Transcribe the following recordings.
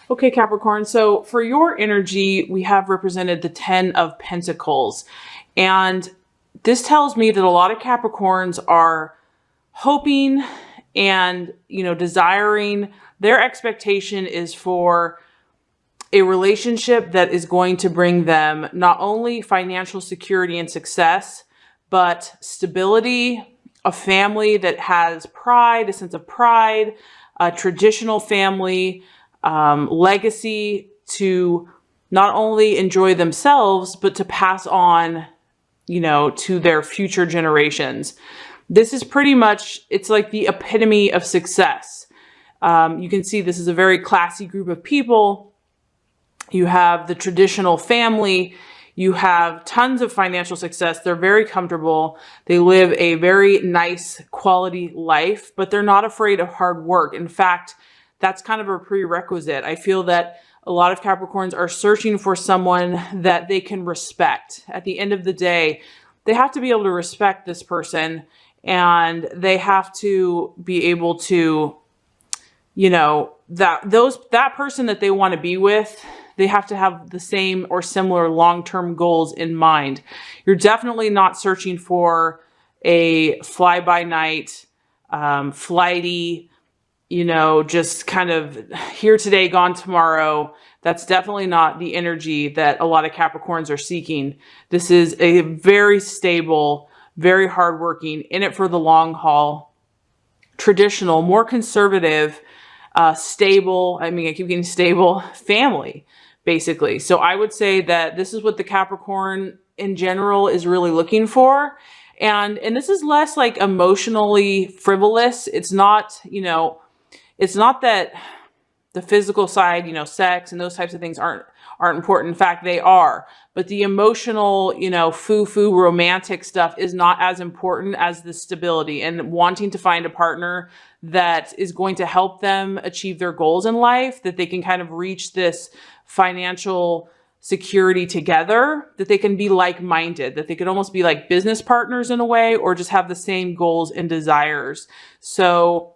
Okay, Capricorn. So for your energy, we have represented the 10 of Pentacles. And this tells me that a lot of Capricorns are hoping and, desiring. Their expectation is for a relationship that is going to bring them not only financial security and success, but stability, a family that has pride, a sense of pride, a traditional family, legacy to not only enjoy themselves, but to pass on, to their future generations. This is pretty much, it's like the epitome of success. You can see this is a very classy group of people. You have the traditional family. You have tons of financial success. They're very comfortable. They live a very nice quality life, but they're not afraid of hard work. In fact, that's kind of a prerequisite. I feel that a lot of Capricorns are searching for someone that they can respect. At the end of the day, they have to be able to respect this person, and they have to be able to, that person that they want to be with, they have to have the same or similar long-term goals in mind. You're definitely not searching for a fly-by-night, flighty, just kind of here today, gone tomorrow. That's definitely not the energy that a lot of Capricorns are seeking. This is a very stable, very hardworking, in it for the long haul, traditional, more conservative, stable, I keep getting stable, family, basically. So I would say that this is what the Capricorn in general is really looking for. And this is less like emotionally frivolous. It's not, it's not that the physical side, sex and those types of things aren't important. In fact, they are. But the emotional, foo-foo romantic stuff is not as important as the stability and wanting to find a partner that is going to help them achieve their goals in life, that they can kind of reach this financial security together, that they can be like-minded, that they could almost be like business partners in a way, or just have the same goals and desires. So,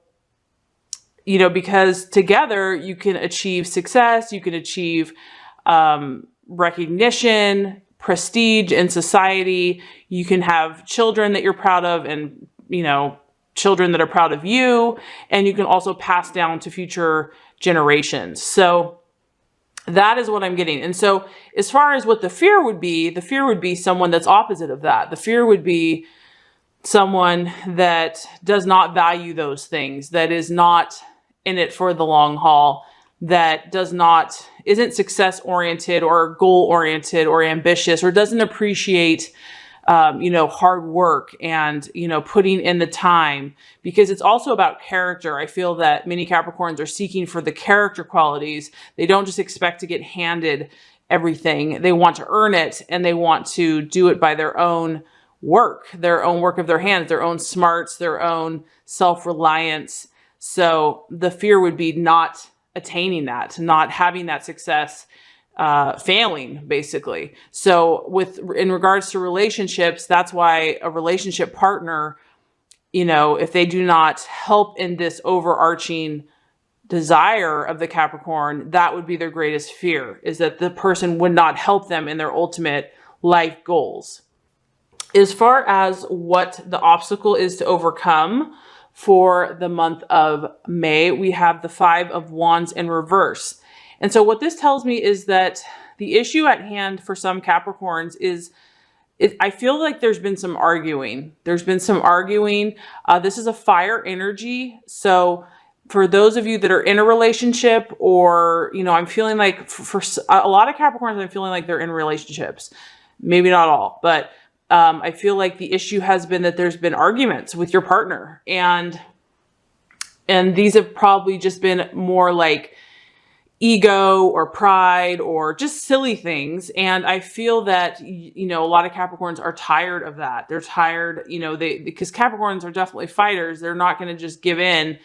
because together you can achieve success, you can achieve recognition, prestige in society. You can have children that you're proud of, and, children that are proud of you. And you can also pass down to future generations. So that is what I'm getting. And so as far as what the fear would be someone that's opposite of that. The fear would be someone that does not value those things, that is not in it for the long haul, that isn't success oriented or goal oriented or ambitious, or doesn't appreciate, hard work and, putting in the time, because it's also about character. I feel that many Capricorns are seeking for the character qualities. They don't just expect to get handed everything. They want to earn it, and they want to do it by their own work of their hands, their own smarts, their own self-reliance. So the fear would be not attaining that, not having that success, failing, basically. So in regards to relationships, that's why a relationship partner, if they do not help in this overarching desire of the Capricorn, that would be their greatest fear, is that the person would not help them in their ultimate life goals. As far as what the obstacle is to overcome for the month of May, we have the 5 of Wands in reverse. And so what this tells me is that the issue at hand for some Capricorns is, I feel like there's been some arguing. This is a fire energy. So for those of you that are in a relationship, or, I'm feeling like for a lot of Capricorns, I'm feeling like they're in relationships. Maybe not all, but I feel like the issue has been that there's been arguments with your partner, and these have probably just been more like ego or pride or just silly things. And I feel that, a lot of Capricorns are tired of that. They're tired, because Capricorns are definitely fighters. They're not going to just give in.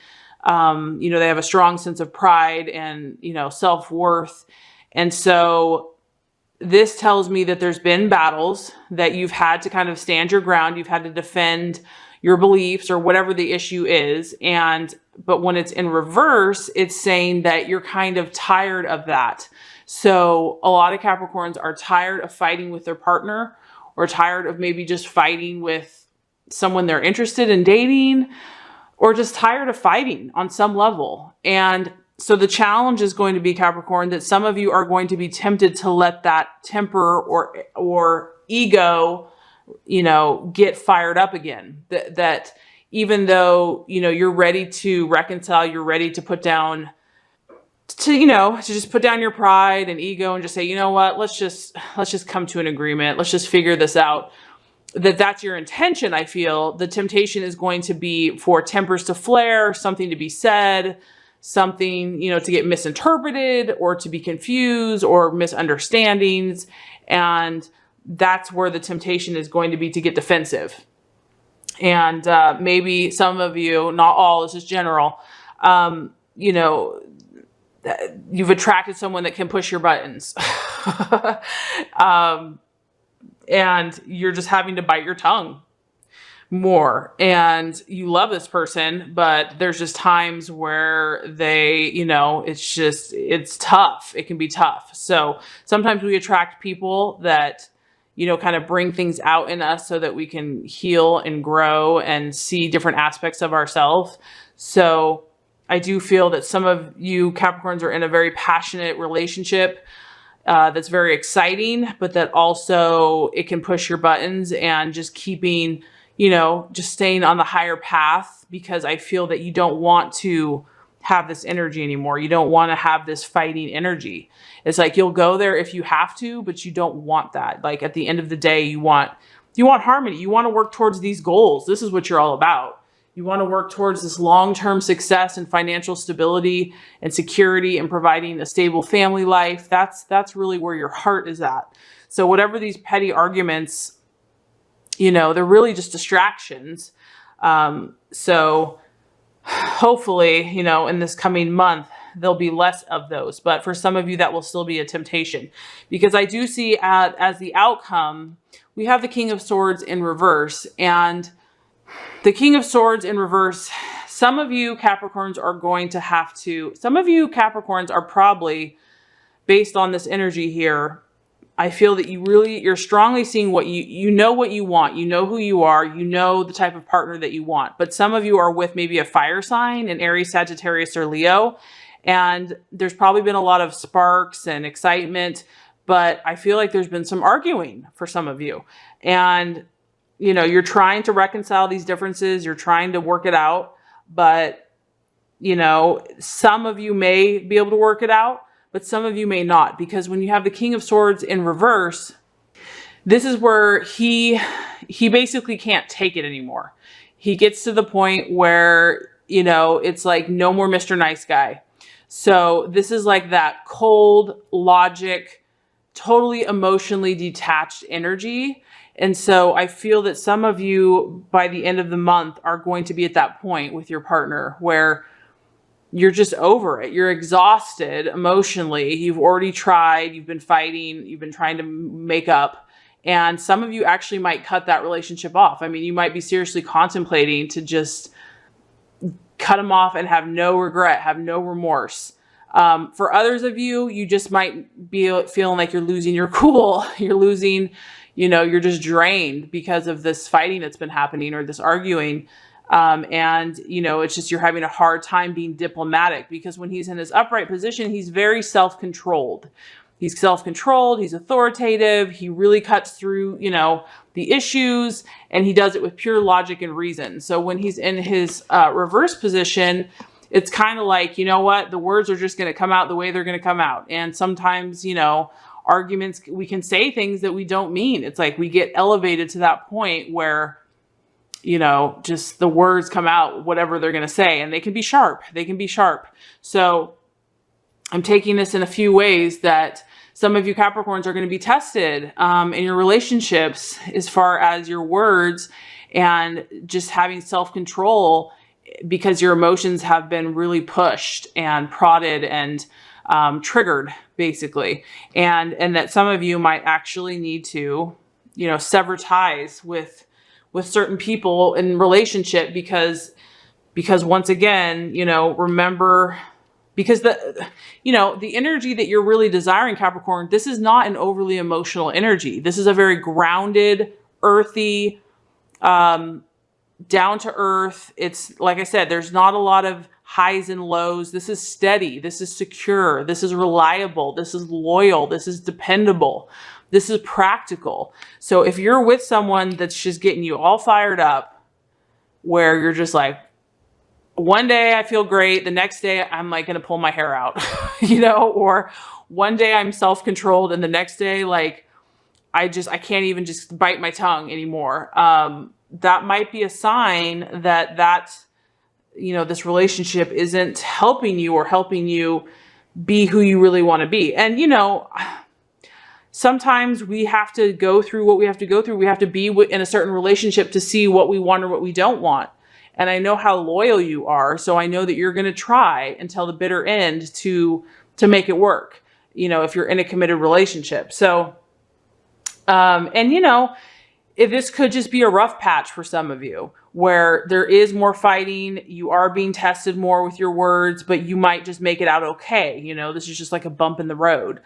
They have a strong sense of pride and, self-worth. And so this tells me that there's been battles that you've had to kind of stand your ground. You've had to defend your beliefs or whatever the issue is. And But when it's in reverse, it's saying that you're kind of tired of that. So a lot of Capricorns are tired of fighting with their partner, or tired of maybe just fighting with someone they're interested in dating, or just tired of fighting on some level. And so the challenge is going to be, Capricorn, that some of you are going to be tempted to let that temper or ego, get fired up again. That even though, you're ready to reconcile, you're ready to put down, to just put down your pride and ego and just say, you know what, let's just come to an agreement. Let's just figure this out. That's your intention. I feel the temptation is going to be for tempers to flare, something to be said, something, to get misinterpreted or to be confused or misunderstandings. And that's where the temptation is going to be to get defensive. And maybe some of you, not all, this is general, you've attracted someone that can push your buttons. And you're just having to bite your tongue more. And you love this person, but there's just times where they, it's tough. It can be tough. So sometimes we attract people that, kind of bring things out in us so that we can heal and grow and see different aspects of ourselves. So I do feel that some of you Capricorns are in a very passionate relationship that's very exciting, but that also it can push your buttons, and just keeping, just staying on the higher path, because I feel that you don't want to have this energy anymore. You don't want to have this fighting energy. It's like you'll go there if you have to, but you don't want that. Like at the end of the day, you want harmony. You want to work towards these goals. This is what you're all about. You want to work towards this long-term success and financial stability and security and providing a stable family life. That's really where your heart is at. So whatever these petty arguments, they're really just distractions. So hopefully, in this coming month, there'll be less of those. But for some of you, that will still be a temptation, because I do see as the outcome, we have the King of Swords in reverse. And the King of Swords in reverse, some of you Capricorns some of you Capricorns are probably, based on this energy here, I feel that you're strongly seeing what you know what you want. You know who you are. You know the type of partner that you want. But some of you are with maybe a fire sign, an Aries, Sagittarius, or Leo. And there's probably been a lot of sparks and excitement, but I feel like there's been some arguing for some of you. And you're trying to reconcile these differences. You're trying to work it out, but, some of you may be able to work it out, but some of you may not, because when you have the King of Swords in reverse, this is where he basically can't take it anymore. He gets to the point where, it's like no more Mr. Nice Guy. So this is like that cold logic, totally emotionally detached energy. And so I feel that some of you by the end of the month are going to be at that point with your partner where you're just over it. You're exhausted emotionally. You've already tried, you've been fighting, you've been trying to make up. And some of you actually might cut that relationship off. I mean, you might be seriously contemplating to just cut them off and have no regret, have no remorse. For others of you, you just might be feeling like you're losing your cool. You're losing, you're just drained because of this fighting that's been happening or this arguing. And it's just, you're having a hard time being diplomatic, because when he's in his upright position, he's very self-controlled. He's self-controlled. He's authoritative. He really cuts through, the issues, and he does it with pure logic and reason. So when he's in his reverse position, it's kind of like, you know what, the words are just going to come out the way they're going to come out. And sometimes, arguments, we can say things that we don't mean. It's like we get elevated to that point where, just the words come out, whatever they're going to say, and they can be sharp. They can be sharp. So I'm taking this in a few ways that some of you Capricorns are going to be tested in your relationships as far as your words and just having self-control, because your emotions have been really pushed and prodded and triggered, basically. And that some of you might actually need to, sever ties with certain people in relationship, because Because once again, remember, because the energy that you're really desiring, Capricorn, this is not an overly emotional energy. This is a very grounded, earthy, down to earth. It's like I said, there's not a lot of highs and lows. This is steady. This is secure. This is reliable. This is loyal. This is dependable. This is practical. So if you're with someone that's just getting you all fired up, where you're just like, one day I feel great, the next day I'm like going to pull my hair out, or one day I'm self-controlled and the next day, like, I can't even just bite my tongue anymore. That might be a sign that this relationship isn't helping you or helping you be who you really want to be. And, sometimes we have to go through what we have to go through. We have to be in a certain relationship to see what we want or what we don't want. And I know how loyal you are. So I know that you're going to try until the bitter end to make it work, if you're in a committed relationship. So, if this could just be a rough patch for some of you where there is more fighting, you are being tested more with your words, but you might just make it out okay. This is just like a bump in the road.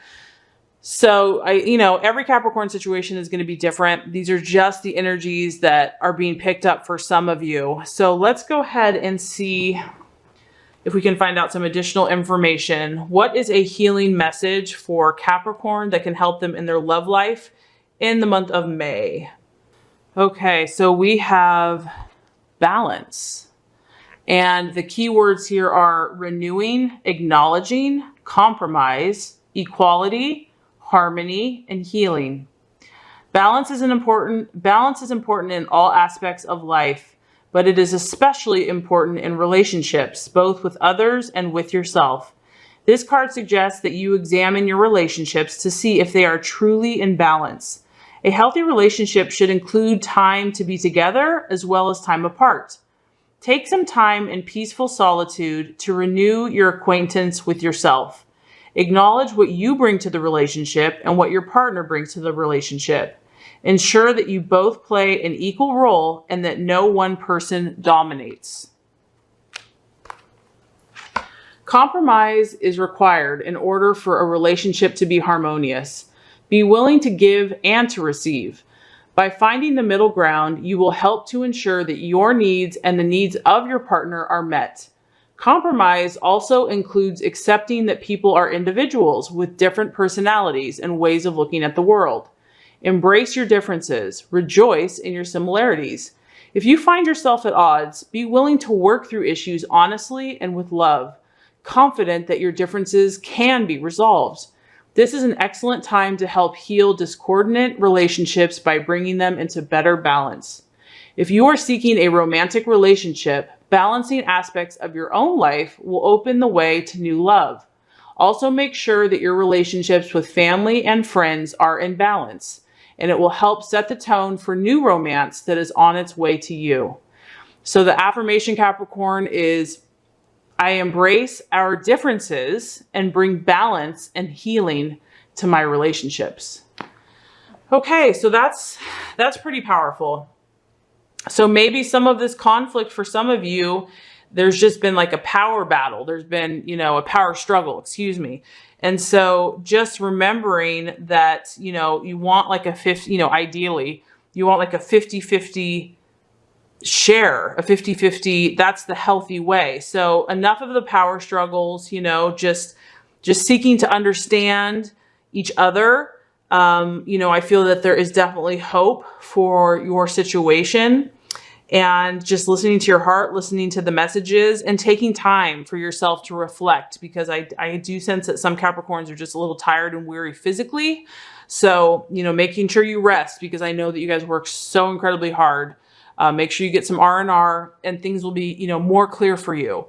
So every Capricorn situation is going to be different. These are just the energies that are being picked up for some of you. So let's go ahead and see if we can find out some additional information. What is a healing message for Capricorn that can help them in their love life in the month of May? Okay, so we have balance. And the key words here are renewing, acknowledging, compromise, equality, harmony, and healing. Balance is important in all aspects of life, but it is especially important in relationships, both with others and with yourself. This card suggests that you examine your relationships to see if they are truly in balance. A healthy relationship should include time to be together as well as time apart. Take some time in peaceful solitude to renew your acquaintance with yourself. Acknowledge what you bring to the relationship and what your partner brings to the relationship. Ensure that you both play an equal role and that no one person dominates. Compromise is required in order for a relationship to be harmonious. Be willing to give and to receive. By finding the middle ground, you will help to ensure that your needs and the needs of your partner are met. Compromise also includes accepting that people are individuals with different personalities and ways of looking at the world. Embrace your differences. Rejoice in your similarities. If you find yourself at odds, be willing to work through issues honestly and with love, confident that your differences can be resolved. This is an excellent time to help heal discordant relationships by bringing them into better balance. If you are seeking a romantic relationship, balancing aspects of your own life will open the way to new love. Also, make sure that your relationships with family and friends are in balance, and it will help set the tone for new romance that is on its way to you. So the affirmation, Capricorn, is I embrace our differences and bring balance and healing to my relationships. Okay, so that's pretty powerful. So maybe some of this conflict for some of you, there's just been like a power battle. There's been, a power struggle, excuse me. And so just remembering that, you want like a 50, ideally you want like a 50-50 share, a 50-50, that's the healthy way. So enough of the power struggles, just seeking to understand each other. I feel that there is definitely hope for your situation, and just listening to your heart, listening to the messages, and taking time for yourself to reflect, because I do sense that some Capricorns are just a little tired and weary physically. So, making sure you rest, because I know that you guys work so incredibly hard. Make sure you get some R&R and things will be, more clear for you.